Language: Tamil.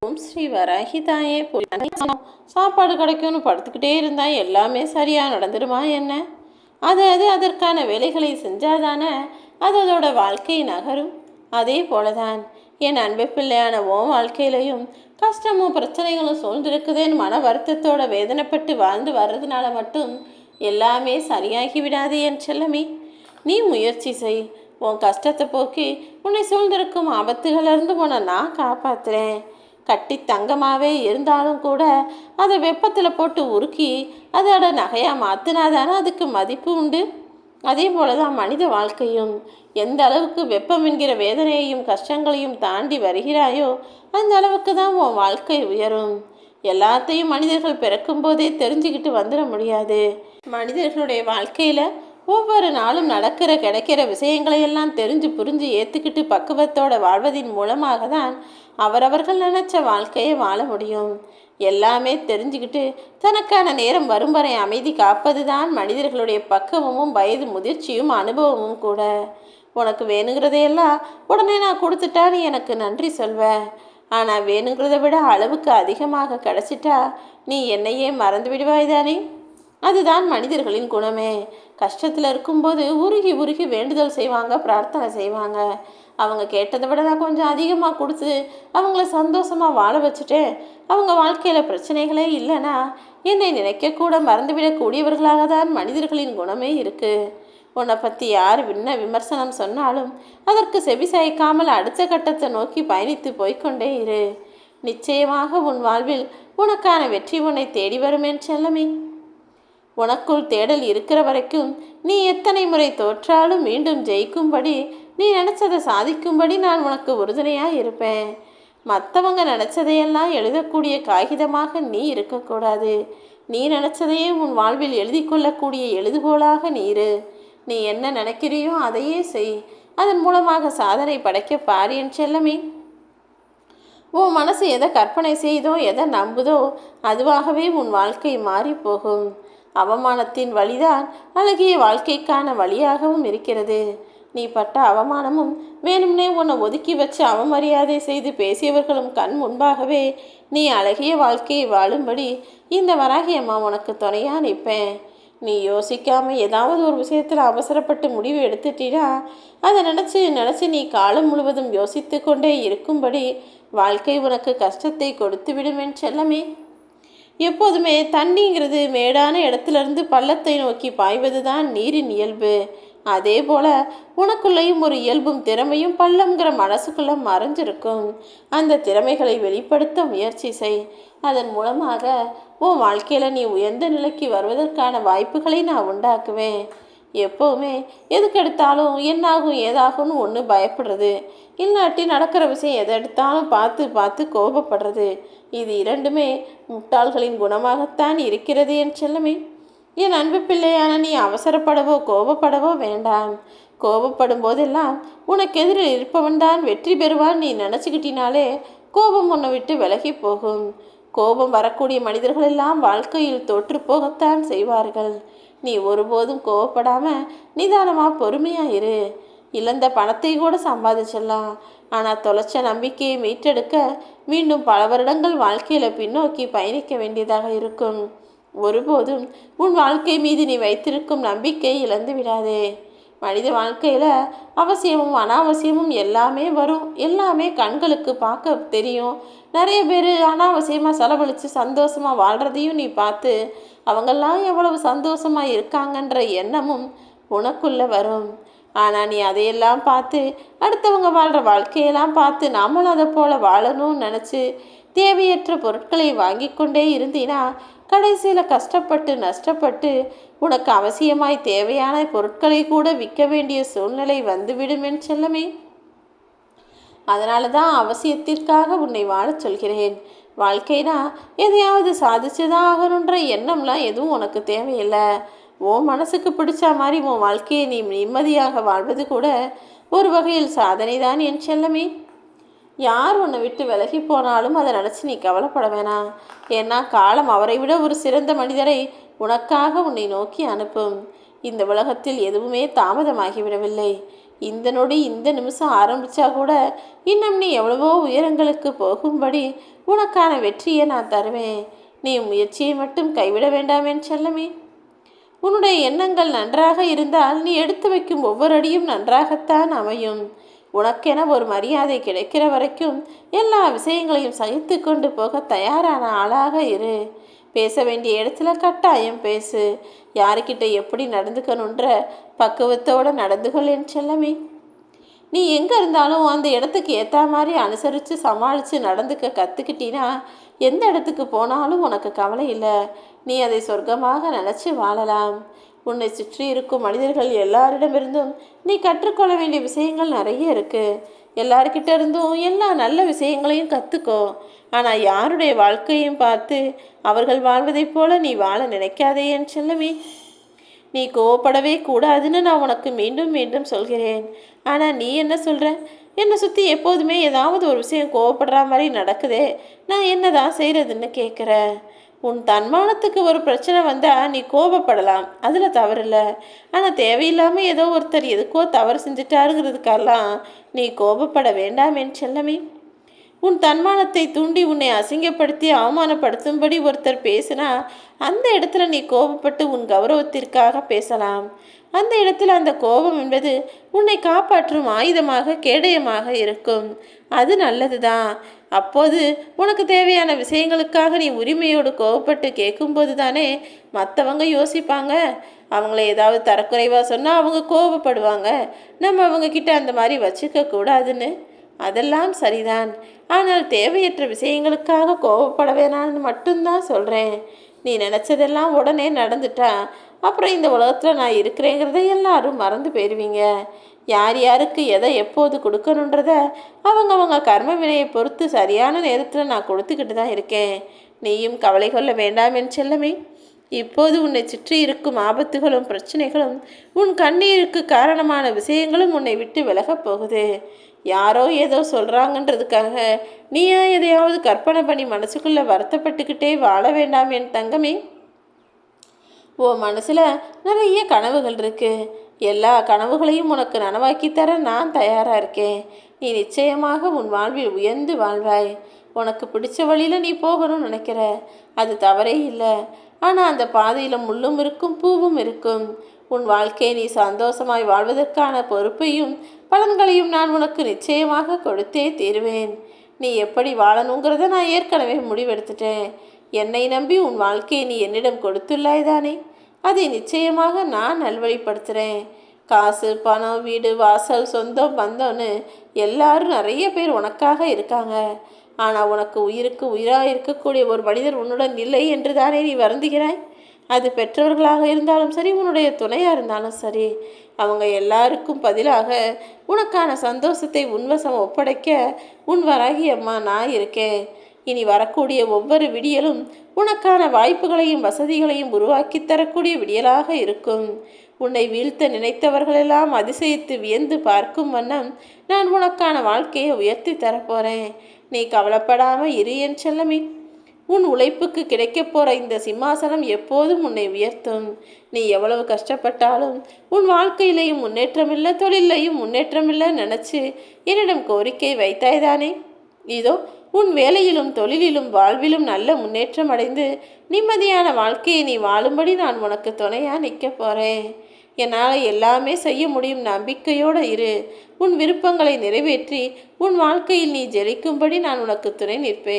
ஓம் ஸ்ரீ வராகி தாயே. சாப்பாடு கிடைக்கும்னு படுத்துக்கிட்டே இருந்தா எல்லாமே சரியாக நடந்துடுமா என்ன? அது அதற்கான வேலைகளை செஞ்சாதானே அதோட வாழ்க்கை நகரும். அதே போலதான் என் அன்பு பிள்ளையான உன் வாழ்க்கையிலையும் கஷ்டமும் பிரச்சனைகளும் சூழ்ந்திருக்குதுன்னு மன வருத்தத்தோட வேதனைப்பட்டு வாழ்ந்து வர்றதுனால மட்டும் எல்லாமே சரியாகி விடாது என் செல்லமே. நீ முயற்சி செய். உன் கஷ்டத்தை போக்கி உன்னை சூழ்ந்திருக்கும் ஆபத்துகளிலிருந்து உன்னை நான் காப்பாற்றுறேன். கட்டி தங்கமாகவே இருந்தாலும் கூட அதை வெப்பத்தில் போட்டு உருக்கி அதோட நகையாக மாற்றினாதானே அதுக்கு மதிப்பு உண்டு. அதே போல தான் மனித வாழ்க்கையும். எந்த அளவுக்கு வெப்பம் என்கிற வேதனையையும் கஷ்டங்களையும் தாண்டி வருகிறாயோ அந்த அளவுக்கு தான் உன் வாழ்க்கை உயரும். எல்லாத்தையும் மனிதர்கள் பிறக்கும் போதே தெரிஞ்சுக்கிட்டு வந்துட முடியாது. மனிதர்களுடைய வாழ்க்கையில் ஒவ்வொரு நாளும் நடக்கிற கிடைக்கிற விஷயங்களையெல்லாம் தெரிஞ்சு புரிஞ்சு ஏற்றுக்கிட்டு பக்குவத்தோடு வாழ்வதின் மூலமாக தான் அவரவர்கள் நினச்ச வாழ்க்கையை வாழ முடியும். எல்லாமே தெரிஞ்சுக்கிட்டு தனக்கான நேரம் வரும் வரை அமைதி காப்பது தான் மனிதர்களுடைய பக்குவமும் வயது முதிர்ச்சியும் அனுபவமும் கூட. உனக்கு வேணுங்கிறதையெல்லாம் உடனே நான் கொடுத்துட்டா நீ எனக்கு நன்றி சொல்வ. ஆனால் வேணுங்கிறத விட அளவுக்கு அதிகமாக கிடச்சிட்டா நீ என்னையே மறந்து விடுவாய்தானே. அதுதான் மனிதர்களின் குணமே. கஷ்டத்தில் இருக்கும்போது உருகி உருகி வேண்டுதல் செய்வாங்க, பிரார்த்தனை செய்வாங்க. அவங்க கேட்டதை விட நான் கொஞ்சம் அதிகமாக கொடுத்து அவங்கள சந்தோஷமாக வாழ வச்சுட்டேன். அவங்க வாழ்க்கையில் பிரச்சனைகளே இல்லைன்னா என்னை நினைக்கக்கூட மறந்துவிடக்கூடியவர்களாக தான் மனிதர்களின் குணமே இருக்குது. உன்னை பற்றி யார் விமர்சனம் சொன்னாலும் அதற்கு செவி சாய்க்காமல் அடுத்த கட்டத்தை நோக்கி பயணித்து போய்கொண்டே இரு. நிச்சயமாக உன் வாழ்வில் உனக்கான வெற்றி உன்னை தேடி வரும் என் செல்லமே. உனக்குள் தேடல் இருக்கிற வரைக்கும் நீ எத்தனை முறை தோற்றாலும் மீண்டும் ஜெயிக்கும்படி, நீ நினச்சதை சாதிக்கும்படி நான் உனக்கு உறுதுணையாக இருப்பேன். மற்றவங்க நினச்சதையெல்லாம் எழுதக்கூடிய காகிதமாக நீ இருக்கக்கூடாது. நீ நினச்சதையே உன் வாழ்வில் எழுதி கொள்ளக்கூடிய எழுதுகோலாக நீ இரு. நீ என்ன நினைக்கிறியோ அதையே செய். அதன் மூலமாக சாதனை படைக்க பாரு என் செல்லமே. உன் மனசு எதை கற்பனை செய்தோ எதை நம்புதோ அதுவாகவே உன் வாழ்க்கை மாறி போகும். அவமானத்தின் வழிதான் அழகிய வாழ்க்கைக்கான வழியாகவும் இருக்கிறது. நீ பட்ட அவமானமும் வேணும்னே உன்னை ஒதுக்கி வச்சு அவமரியாதை செய்து பேசியவர்களும் கண் முன்பாகவே நீ அழகிய வாழ்க்கையை வாழும்படி இந்த வராகி அம்மா உனக்கு துணையாக நிற்பேன். நீ யோசிக்காமல் ஏதாவது ஒரு விஷயத்தில் அவசரப்பட்டு முடிவு எடுத்துட்டீனா அதை நினச்சி நீ காலம் முழுவதும் யோசித்து கொண்டே இருக்கும்படி வாழ்க்கை உனக்கு கஷ்டத்தை கொடுத்து விடுமென் செல்லமே. எப்போதுமே தண்ணிங்கிறது மேடான இடத்துலேருந்து பள்ளத்தை நோக்கி பாய்வது தான் நீரின் இயல்பு. அதே போல் உனக்குள்ளேயும் ஒரு இயல்பும் திறமையும் பள்ளம்ங்கிற மனசுக்குள்ளே மறைஞ்சிருக்கும். அந்த திறமைகளை வெளிப்படுத்த முயற்சி செய். அதன் மூலமாக உன் வாழ்க்கையில் நீ உயர்ந்த நிலைக்கு வருவதற்கான வாய்ப்புகளை நான் உண்டாக்குவேன். எப்போவுமே எதுக்கெடுத்தாலும் என்னாகும் ஏதாகும்னு ஒன்று பயப்படுறது, இல்லாட்டி நடக்கிற விஷயம் எதை எடுத்தாலும் பார்த்து பார்த்து கோபப்படுறது, இது இரண்டுமே முட்டாள்களின் குணமாகத்தான் இருக்கிறது என் செல்லமே. என் அன்பு பிள்ளையான நீ அவசரப்படவோ கோபப்படவோ வேண்டாம். கோபப்படும் போதெல்லாம் உனக்கு எதிரில் இருப்பவன் தான் வெற்றி பெறுவான் நீ நினச்சிக்கிட்டினாலே கோபம் உன்னை விட்டு விலகி போகும். கோபம் வரக்கூடிய மனிதர்கள் எல்லாம் வாழ்க்கையில் தோற்று போகத்தான் செய்வார்கள். நீ ஒருபோதும் கோவப்படாமல் நிதானமாக பொறுமையாக இரு. இழந்த பணத்தை கூட சம்பாதிச்சிடலாம். ஆனால் தொலைச்ச நம்பிக்கையை மீட்டெடுக்க மீண்டும் பல வருடங்கள் வாழ்க்கையில் பின்னோக்கி பயணிக்க வேண்டியதாக இருக்கும். ஒருபோதும் உன் வாழ்க்கை மீது நீ வைத்திருக்கும் நம்பிக்கை இழந்து விடாதே. மனித வாழ்க்கையில் அவசியமும் அனாவசியமும் எல்லாமே வரும். எல்லாமே கண்களுக்கு பார்க்க தெரியும். நிறைய பேர் அனாவசியமாக செலவழித்து சந்தோஷமாக வாழ்கிறதையும் நீ பார்த்து அவங்கெல்லாம் எவ்வளவு சந்தோஷமாக இருக்காங்கன்ற எண்ணமும் உனக்குள்ளே வரும். ஆனால் நீ அதையெல்லாம் பார்த்து அடுத்தவங்க வாழ்கிற வாழ்க்கையெல்லாம் பார்த்து நாமளும் அதை போல் வாழணும்னு நினச்சி தேவையற்ற பொருட்களை வாங்கி கொண்டே இருந்தீனா கடைசியில் கஷ்டப்பட்டு நஷ்டப்பட்டு உனக்கு அவசியமாய் தேவையான பொருட்களை கூட விற்க வேண்டிய சூழ்நிலை வந்துவிடுமென் செல்லமே. அதனால தான் அவசியத்திற்காக உன்னை வாழச் சொல்கிறேன். வாழ்க்கைனா எதையாவது சாதிச்சுதான் ஆகணுன்ற எண்ணம்லாம் எதுவும் உனக்கு தேவையில்லை. உன் மனசுக்கு பிடிச்ச மாதிரி உன் வாழ்க்கையை நீ நிம்மதியாக வாழ்வது கூட ஒரு வகையில் சாதனை தான் என் செல்லமே. யார் உன்னை விட்டு விலகி போனாலும் அதை நினச்சி நீ கவலைப்பட வேணாம். ஏன்னா காலம் அவரை விட ஒரு சிறந்த மனிதரை உனக்காக உன்னை நோக்கி அனுப்பும். இந்த உலகத்தில் எதுவுமே தாமதமாகிவிடவில்லை. இந்த நொடி இந்த நிமிஷம் ஆரம்பித்தா கூட இன்னும் நீ எவ்வளவோ உயரங்களுக்கு போகும்படி உனக்கான வெற்றியை நான் தருவேன். நீ முயற்சியை மட்டும் கைவிட வேண்டாமேன் செல்லமே. உன்னுடைய எண்ணங்கள் நன்றாக இருந்தால் நீ எடுத்து வைக்கும் ஒவ்வொரு அடியும் நன்றாகத்தான் அமையும். உனக்கென ஒரு மரியாதை கிடைக்கிற வரைக்கும் எல்லா விஷயங்களையும் சகித்து கொண்டு போக தயாரான ஆளாக இரு. பேச வேண்டிய இடத்துல கட்டாயம் பேசு. யாருக்கிட்ட எப்படி நடந்துக்கணுன்ற பக்குவத்தோடு நடந்து கொள்ளேன் செல்லமே. நீ எங்கே இருந்தாலும் அந்த இடத்துக்கு ஏற்ற மாதிரி அனுசரித்து சமாளித்து நடந்துக்க கற்றுக்கிட்டினா எந்த இடத்துக்கு போனாலும் உனக்கு கவலை இல்லை. நீ அதை சொர்க்கமாக நினச்சி வாழலாம். உன்னை சுற்றி இருக்கும் மனிதர்கள் எல்லாரிடமிருந்தும் நீ கற்றுக்கொள்ள வேண்டிய விஷயங்கள் நிறைய இருக்குது. எல்லார்கிட்ட இருந்தும் எல்லா நல்ல விஷயங்களையும் கற்றுக்கோ. ஆனால் யாருடைய வாழ்க்கையும் பார்த்து அவர்கள் வாழ்வதைப் போல நீ வாழ நினைக்காதே என் செல்லமே. நீ கோவப்படவே கூடாதுன்னு நான் உனக்கு மீண்டும் மீண்டும் சொல்கிறேன். ஆனால் நீ என்ன சொல்கிற? என்னை சுற்றி எப்போதுமே ஏதாவது ஒரு விஷயம் கோவப்படுற மாதிரி நடக்குதே, நான் என்ன தான் செய்கிறதுன்னு கேட்குற. உன் தன்மானத்துக்கு ஒரு பிரச்சனை வந்தால் நீ கோபப்படலாம், அதில் தவறில்லை. ஆனால் தேவையில்லாமல் ஏதோ ஒருத்தர் எதுக்கோ தவறு செஞ்சிட்டாருங்கிறதுக்கெல்லாம் நீ கோபப்பட வேண்டாம் என் செல்லமே. உன் தன்மானத்தை தூண்டி உன்னை அசிங்கப்படுத்தி அவமானப்படுத்தும்படி ஒருத்தர் பேசினா அந்த இடத்துல நீ கோபப்பட்டு உன் கௌரவத்திற்காக பேசலாம். அந்த இடத்துல அந்த கோபம் என்பது உன்னை காப்பாற்றும் ஆயுதமாக கேடயமாக இருக்கும். அது நல்லது தான். அப்போது உனக்கு தேவையான விஷயங்களுக்காக நீ உரிமையோடு கோபப்பட்டு கேட்கும்போது தானே மற்றவங்க யோசிப்பாங்க. அவங்கள ஏதாவது தரக்குறைவாக சொன்னால் அவங்க கோபப்படுவாங்க, நம்ம அவங்கக்கிட்ட அந்த மாதிரி வச்சுக்க கூடாதுன்னு. அதெல்லாம் சரிதான். ஆனால் தேவையற்ற விஷயங்களுக்காக கோபப்பட வேணான்னு மட்டும்தான் சொல்கிறேன். நீ நினச்சதெல்லாம் உடனே நடந்துட்டா அப்புறம் இந்த உலகத்தில் நான் இருக்கிறேங்கிறத எல்லாரும் மறந்து போயிடுவீங்க. யார் யாருக்கு எதை எப்போது கொடுக்கணுன்றத அவங்க கர்ம வினையை பொறுத்து சரியான நேரத்தில் நான் கொடுத்துக்கிட்டு தான் இருக்கேன். நீயும் கவலை கொள்ள வேண்டாம் என் செல்லமே. இப்போது உன்னை சுற்றி இருக்கும் ஆபத்துகளும் பிரச்சனைகளும் உன் கண்ணீருக்கு காரணமான விஷயங்களும் உன்னை விட்டு விலகப் போகுது. யாரோ ஏதோ சொல்கிறாங்கன்றதுக்காக நீயா எதையாவது கற்பனை பண்ணி மனசுக்குள்ளே வருத்தப்பட்டுக்கிட்டே வாழ வேண்டாம் என் தங்கமே. ஓ மனசில் நிறைய கனவுகள் இருக்குது. எல்லா கனவுகளையும் உனக்கு நனவாக்கி தர நான் தயாராக இருக்கேன். நீ நிச்சயமாக உன் வாழ்வில் உயர்ந்து வாழ்வாய். உனக்கு பிடிச்ச வழியில் நீ போகணும்னு நினைக்கிற, அது தவறே இல்லை. ஆனால் அந்த பாதையில் முள்ளும் இருக்கும் பூவும் இருக்கும். உன் வாழ்க்கையை நீ சந்தோஷமாய் வாழ்வதற்கான பொறுப்பையும் பலன்களையும் நான் உனக்கு நிச்சயமாக கொடுத்தே தீருவேன். நீ எப்படி வாழணுங்கிறத நான் ஏற்கனவே முடிவெடுத்துட்டேன். என்னை நம்பி உன் வாழ்க்கையை நீ என்னிடம் கொடுத்துள்ளாய் தானே, அதை நிச்சயமாக நான் நல்வழிப்படுத்துகிறேன். காசு பணம் வீடு வாசல் சொந்தம் பந்தம்னு எல்லாரும் நிறைய பேர் உனக்காக இருக்காங்க. ஆனால் உனக்கு உயிருக்கு உயிராக இருக்கக்கூடிய ஒரு மனிதர் உன்னுடன் இல்லை என்று தானே நீ வருந்துகிறாய். அது பெற்றவர்களாக இருந்தாலும் சரி, உன்னுடைய துணையாக இருந்தாலும் சரி, அவங்க எல்லாருக்கும் பதிலாக உனக்கான சந்தோஷத்தை உன்வசம் ஒப்படைக்க உன் வராகி அம்மா நான் இருக்கேன். இனி வரக்கூடிய ஒவ்வொரு விடியலும் உனக்கான வாய்ப்புகளையும் வசதிகளையும் உருவாக்கி தரக்கூடிய விடியலாக இருக்கும். உன்னை வீழ்த்த நினைத்தவர்களெல்லாம் அதிசயித்து வியந்து பார்க்கும் வண்ணம் நான் உனக்கான வாழ்க்கையை உயர்த்தி தரப்போகிறேன். நீ கவலைப்படாமல் இரு என் செல்லமே. உன் உழைப்புக்கு கிடைக்கப் போகிற இந்த சிம்மாசனம் எப்போதும் உன்னை உயர்த்தும். நீ எவ்வளவு கஷ்டப்பட்டாலும் உன் வாழ்க்கையிலையும் முன்னேற்றமில்லை, தொழிலையும் முன்னேற்றமில்லை நினச்சி என்னிடம் கோரிக்கை வைத்தாய்தானே. இதோ உன் வேலையிலும் தொழிலிலும் வாழ்விலும் நல்ல முன்னேற்றம் அடைந்து நிம்மதியான வாழ்க்கையை நீ வாழும்படி நான் உனக்கு துணையாக நிற்க போகிறேன். என்னால் எல்லாமே செய்ய முடியும் நம்பிக்கையோடு இரு. உன் விருப்பங்களை நிறைவேற்றி உன் வாழ்க்கையில் நீ ஜெயிக்கும்படி நான் உனக்கு துணை நிற்பேன்.